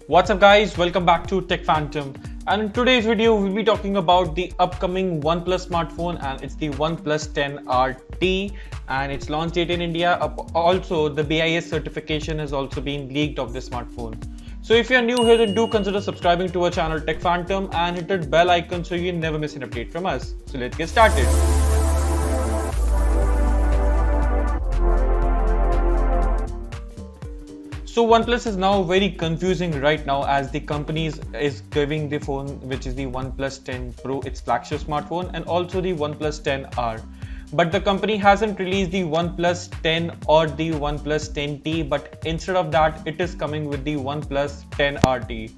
What's up guys, welcome back to Tech Phantom, and in today's video we'll be talking about the upcoming OnePlus smartphone, and it's the OnePlus 10RT and its launch date in India. Also the BIS certification has also been leaked of this smartphone. So if you're new here, then do consider subscribing to our channel Tech Phantom and hit that bell icon so you never miss an update from us. So let's get started. So OnePlus is now very confusing right now, as the company is giving the phone which is the OnePlus 10 Pro, its flagship smartphone, and also the OnePlus 10R. But the company hasn't released the OnePlus 10 or the OnePlus 10T, but instead of that it is coming with the OnePlus 10RT.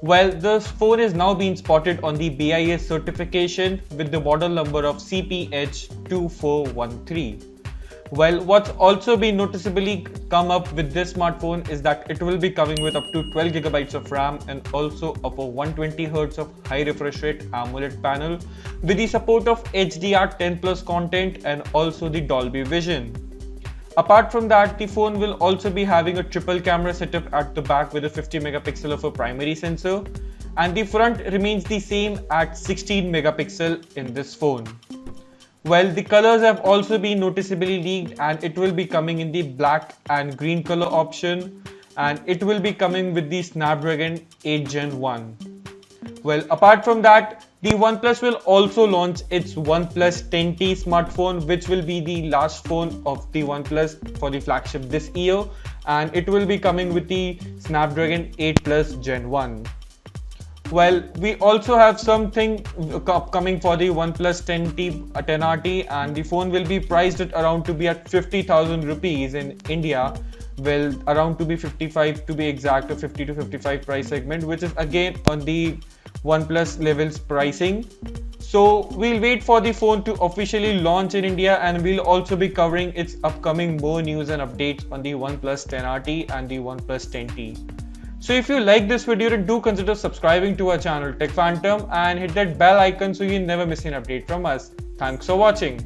Well, this phone is now being spotted on the BIS certification with the model number of CPH2413. Well, what's also been noticeably come up with this smartphone is that it will be coming with up to 12 GB of RAM and also up to 120Hz of high refresh rate AMOLED panel with the support of HDR10 plus content and also the Dolby Vision. Apart from that, the phone will also be having a triple camera setup at the back with a 50 megapixel of a primary sensor, and the front remains the same at 16 megapixel in this phone. Well, the colors have also been noticeably leaked, and it will be coming in the black and green color option, and it will be coming with the Snapdragon 8 Gen 1. Well, apart from that, the OnePlus will also launch its OnePlus 10T smartphone, which will be the last phone of the OnePlus for the flagship this year, and it will be coming with the Snapdragon 8 Plus Gen 1. Well, we also have something upcoming for the OnePlus 10RT, and the phone will be priced at around to be at 50,000 rupees in India. Well, around to be 55 to be exact, a 50 to 55 price segment, which is again on the OnePlus levels pricing. So we'll wait for the phone to officially launch in India, and we'll also be covering its upcoming more news and updates on the OnePlus 10RT and the OnePlus 10T. So if you like this video, then do consider subscribing to our channel Tech Phantom and hit that bell icon so you never miss an update from us. Thanks for watching.